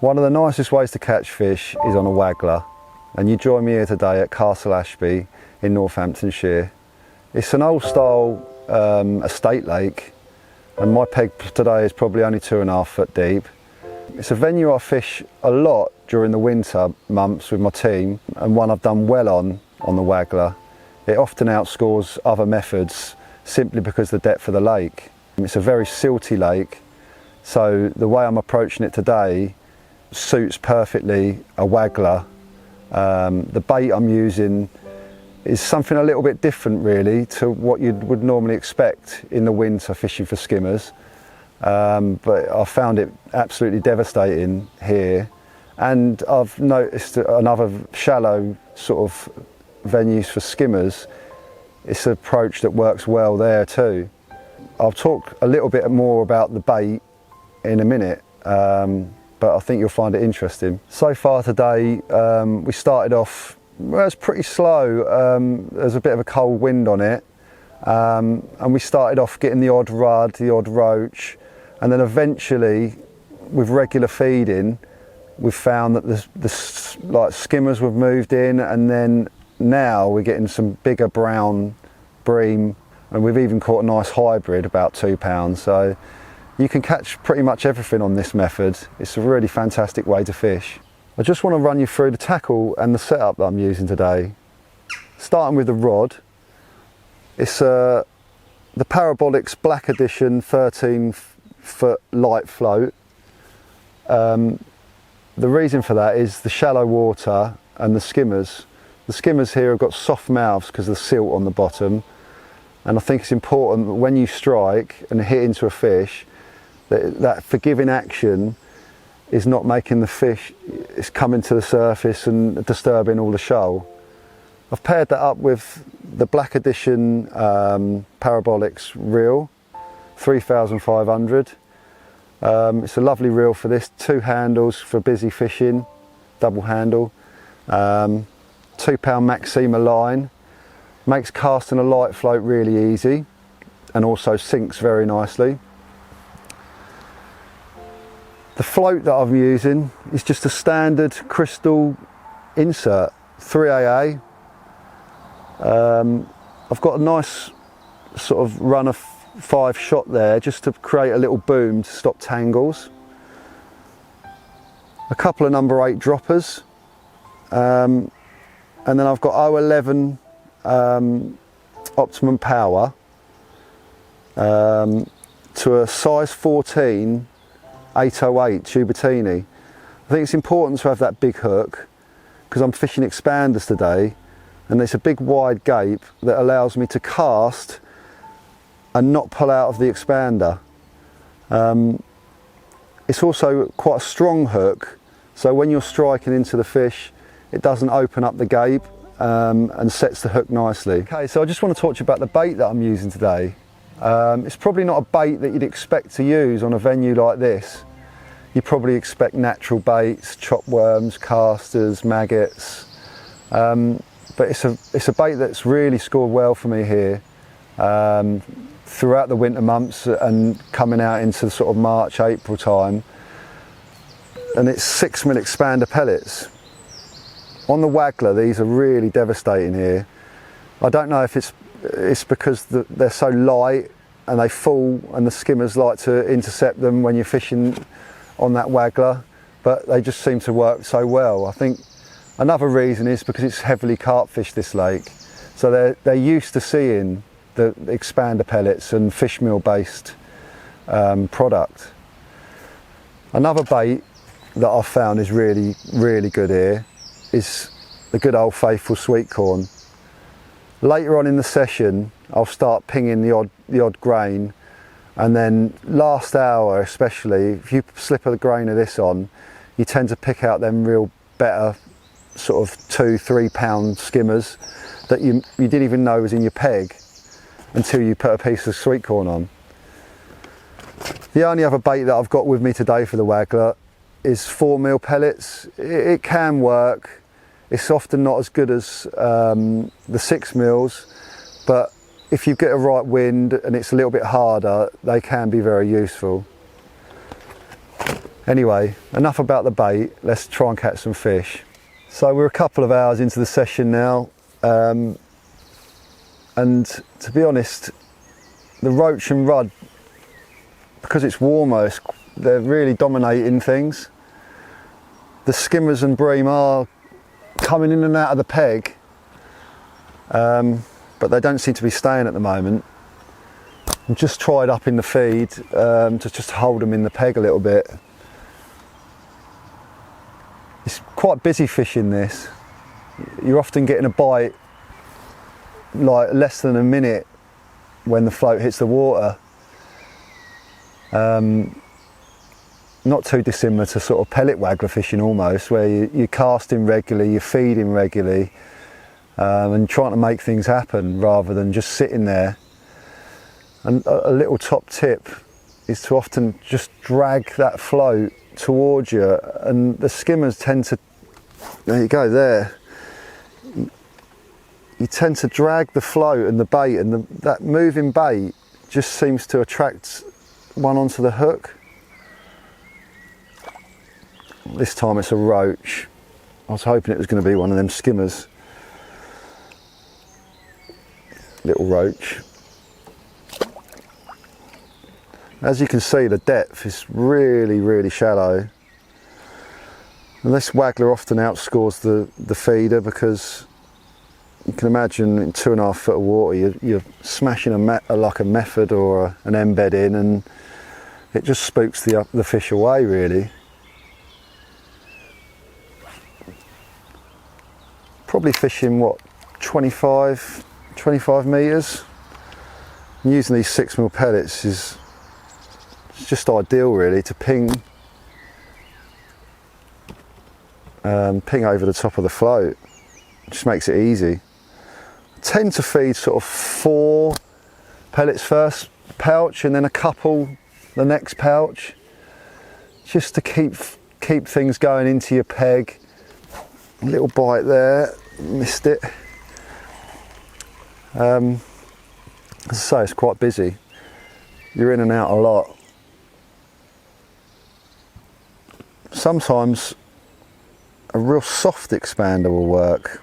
One of the nicest ways to catch fish is on a waggler, and you join me here today at Castle Ashby in Northamptonshire. It's an old style estate lake, and my peg today is probably only 2.5 foot deep. It's a venue I fish a lot during the winter months with my team, and one I've done well on the waggler. It often outscores other methods simply because of the depth of the lake. It's a very silty lake, so the way I'm approaching it today suits perfectly a waggler. The bait I'm using is something a little bit different really to what you would normally expect in the winter fishing for skimmers, but I found it absolutely devastating here, and I've noticed another shallow sort of venues for skimmers. It's an approach that works well there too. I'll talk a little bit more about the bait in a minute, but I think you'll find it interesting. So far today, we started off, well, it's pretty slow. There's a bit of a cold wind on it, and we started off getting the odd rudd, the odd roach, and then eventually, with regular feeding, we've found that the like skimmers have moved in, and then now we're getting some bigger brown bream, and we've even caught a nice hybrid, about 2 pounds. So you can catch pretty much everything on this method. It's a really fantastic way to fish. I just want to run you through the tackle and the setup that I'm using today. Starting with the rod, it's the Parabolics Black Edition 13-foot light float. The reason for that is the shallow water and the skimmers. The skimmers here have got soft mouths because of the silt on the bottom, and I think it's important that when you strike and hit into a fish, that forgiving action is not making the fish, it's coming to the surface and disturbing all the shoal. I've paired that up with the Black Edition Parabolics reel, 3500. It's a lovely reel for this, 2 handles for busy fishing, double handle, 2 pound Maxima line, makes casting a light float really easy and also sinks very nicely. The float that I'm using is just a standard crystal insert, 3AA. I've got a nice sort of run of 5 shot there just to create a little boom to stop tangles. A couple of number 8 droppers, and then I've got 011 optimum power to a size 14 808 Tubertini. I think it's important to have that big hook because I'm fishing expanders today, and it's a big wide gape that allows me to cast and not pull out of the expander. It's also quite a strong hook, so when you're striking into the fish it doesn't open up the gape and sets the hook nicely. Okay, so I just want to talk to you about the bait that I'm using today. It's probably not a bait that you'd expect to use on a venue like this. You probably expect natural baits, chopworms, casters, maggots, but it's a bait that's really scored well for me here throughout the winter months and coming out into sort of March, April time. And it's 6mm expander pellets. On the waggler, these are really devastating here. I don't know if it's because they're so light and they fall and the skimmers like to intercept them when you're fishing on that waggler, but they just seem to work so well. I think another reason is because it's heavily carp fished, this lake, so they're used to seeing the expander pellets and fish meal based product. Another bait that I've found is really good here is the good old faithful sweet corn. Later on in the session I'll start pinging the odd grain, and then last hour especially, if you slip a grain of this on, you tend to pick out them real better sort of 2-3 pound skimmers that you didn't even know was in your peg until you put a piece of sweet corn on. The only other bait that I've got with me today for the waggler is 4mm pellets. It can work. It's often not as good as the 6mm, but if you get a right wind and it's a little bit harder, they can be very useful. Anyway, enough about the bait, let's try and catch some fish. So we're a couple of hours into the session now, and to be honest, the roach and rudd, because it's warmer, they're really dominating things. The skimmers and bream are coming in and out of the peg, but they don't seem to be staying at the moment. I've just tried upping the feed to just hold them in the peg a little bit. It's quite busy fishing this. You're often getting a bite like less than a minute when the float hits the water. Not too dissimilar to sort of pellet waggler fishing almost, where you're casting regularly, you're feeding regularly, and trying to make things happen rather than just sitting there. And a little top tip is to often just drag that float towards you, and the skimmers tend to, there you go, there. You tend to drag the float and the bait, and that moving bait just seems to attract one onto the hook. This time it's a roach. I was hoping it was going to be one of them skimmers. Little roach. As you can see, the depth is really, really shallow. And this waggler often outscores the feeder, because you can imagine in 2.5 foot of water, you're smashing like a method or an embed in, and it just spooks the fish away really. Probably fishing, what, 25 metres. And using these 6mm pellets is just ideal really to ping over the top of the float. It just makes it easy. I tend to feed sort of 4 pellets first pouch and then a couple the next pouch, just to keep things going into your peg. A little bite there, missed it. As I say, it's quite busy. You're in and out a lot. Sometimes a real soft expander will work,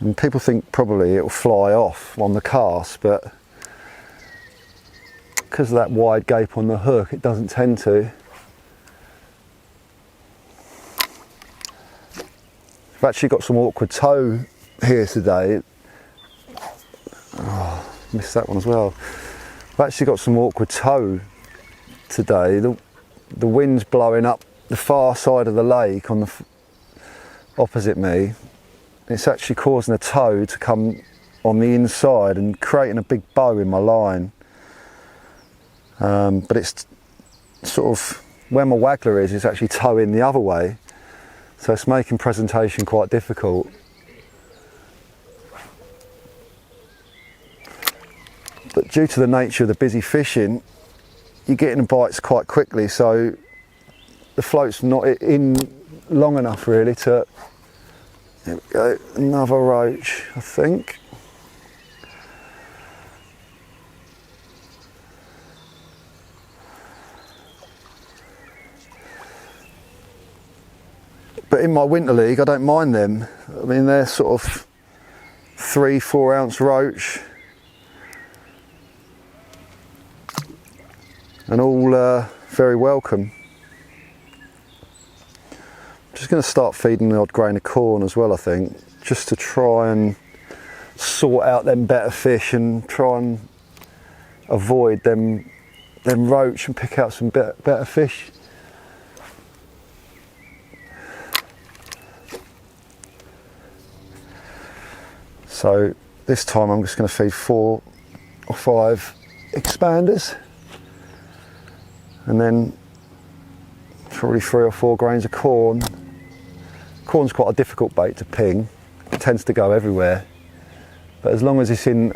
and people think probably it'll fly off on the cast, but because of that wide gape on the hook, it doesn't tend to. I've actually got some awkward toe here today. Oh, missed that one as well. I've actually got some awkward toe today. The wind's blowing up the far side of the lake on the opposite me. It's actually causing a toe to come on the inside and creating a big bow in my line. But it's sort of where my waggler is, it's actually towing the other way. So it's making presentation quite difficult. But due to the nature of the busy fishing, you're getting the bites quite quickly, so the float's not in long enough really to, there we go, another roach I think. But in my winter league I don't mind them. I mean, they're sort of 3-4 ounce roach, and all very welcome. I'm just going to start feeding the odd grain of corn as well, I think, just to try and sort out them better fish and try and avoid them roach and pick out some better fish. So this time I'm just going to feed 4 or 5 expanders, and then probably 3 or 4 grains of corn. Corn's quite a difficult bait to ping. It tends to go everywhere, but as long as it's in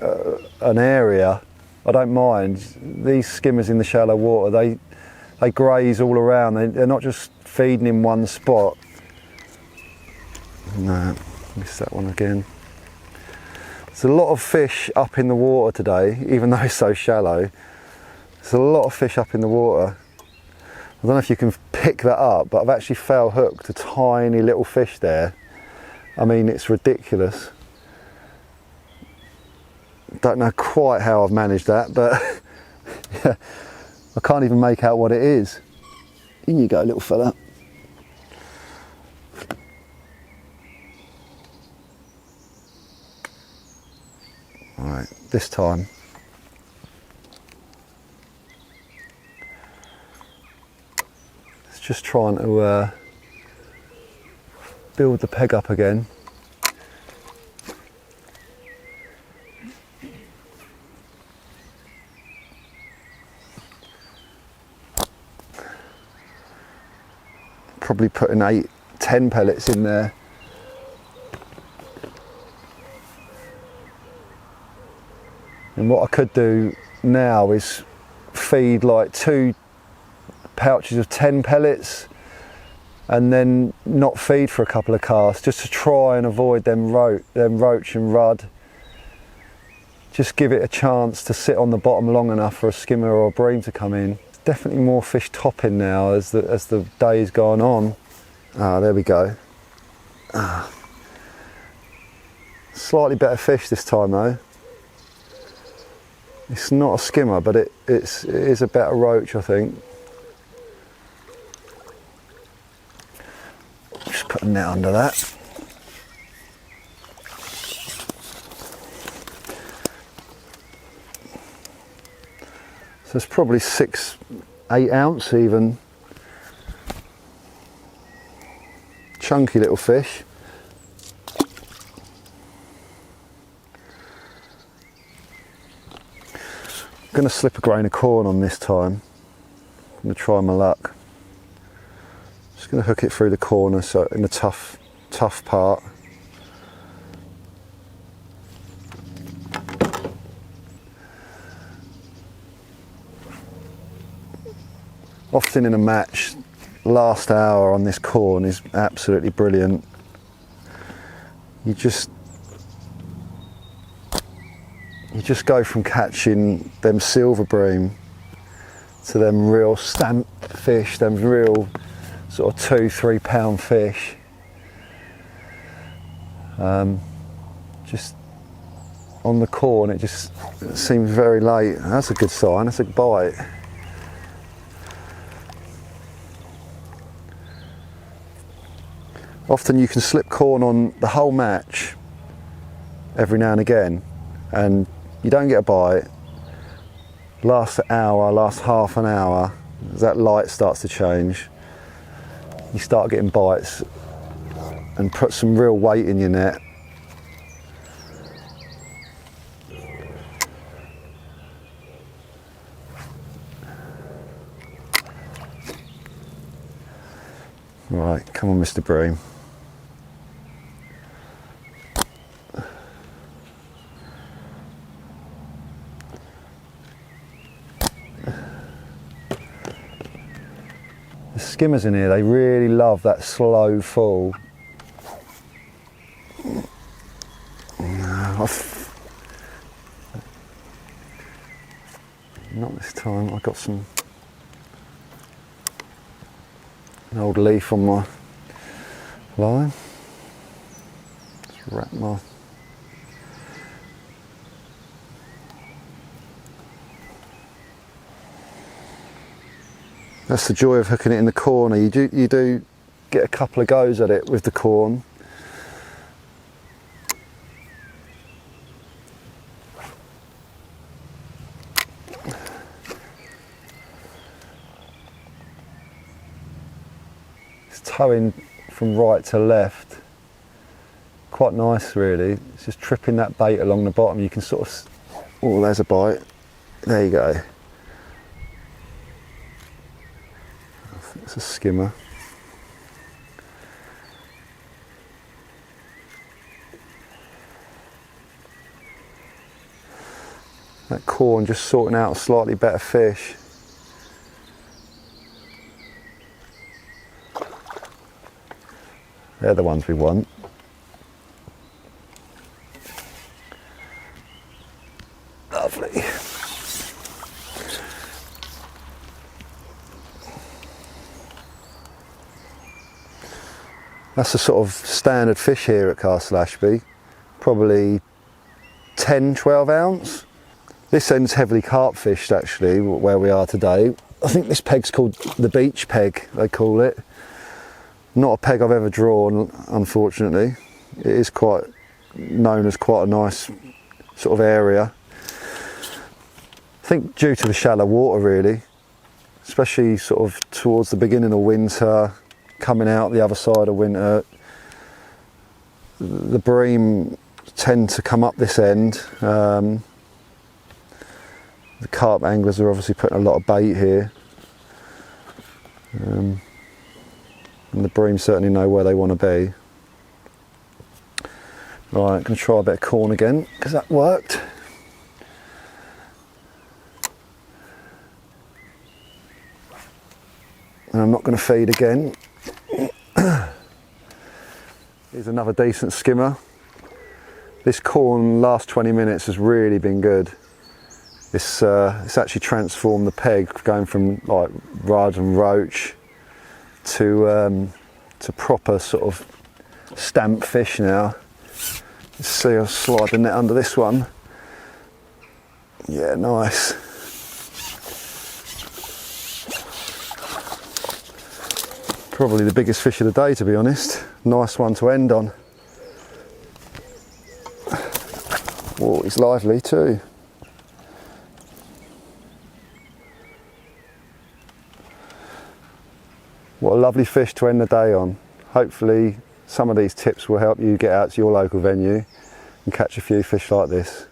an area, I don't mind. These skimmers in the shallow water, they graze all around. They're not just feeding in one spot. No, missed that one again. There's a lot of fish up in the water today, even though it's so shallow. There's a lot of fish up in the water. I don't know if you can pick that up, but I've actually foul hooked a tiny little fish there. I mean, it's ridiculous. Don't know quite how I've managed that, but yeah, I can't even make out what it is. In you go, little fella. All right, this time. It's just trying to build the peg up again. Probably putting 8-10 pellets in there. And what I could do now is feed like 2 pouches of 10 pellets and then not feed for a couple of casts, just to try and avoid them roach and rudd. Just give it a chance to sit on the bottom long enough for a skimmer or a bream to come in. Definitely more fish topping now as the day's gone on. Ah, there we go. Ah. Slightly better fish this time though. It's not a skimmer, but it is a better roach, I think. Just put a net under that. So it's probably 6-8 ounce even. Chunky little fish. I'm going to slip a grain of corn on this time. I'm going to try my luck. Just going to hook it through the corner, so in the tough part. Often in a match, last hour on this corn is absolutely brilliant. You just go from catching them silver bream to them real stamp fish, them real sort of 2-3 pound fish. Just on the corn, it seems very late. That's a good sign, that's a bite. Often you can slip corn on the whole match every now and again, and you don't get a bite. Last hour, last half an hour, as that light starts to change, you start getting bites and put some real weight in your net. Right, come on, Mr. Bream. The skimmers in here, they really love that slow fall. No, not this time. I've got an old leaf on my line. Just wrap my That's the joy of hooking it in the corner. You do get a couple of goes at it with the corn. It's towing from right to left. Quite nice really. It's just tripping that bait along the bottom. You can sort of, oh, there's a bite. There you go. It's a skimmer. That corn just sorting out a slightly better fish. They're the ones we want. Lovely. That's a sort of standard fish here at Castle Ashby, probably 10, 12 ounce. This end's heavily carp fished actually, where we are today. I think this peg's called the beach peg, they call it. Not a peg I've ever drawn, unfortunately. It is quite known as quite a nice sort of area. I think due to the shallow water really, especially sort of towards the beginning of winter, coming out the other side of winter, the bream tend to come up this end. The carp anglers are obviously putting a lot of bait here, and the bream certainly know where they want to be. Right, I'm going to try a bit of corn again because that worked. And I'm not going to feed again. Here's another decent skimmer. This corn last 20 minutes has really been good. It's actually transformed the peg, going from like rudd and roach to proper sort of stamp fish now. Let's see, I'll slide the net under this one. Yeah, nice. Probably the biggest fish of the day, to be honest. Nice one to end on. Whoa, he's lively too. What a lovely fish to end the day on. Hopefully some of these tips will help you get out to your local venue and catch a few fish like this.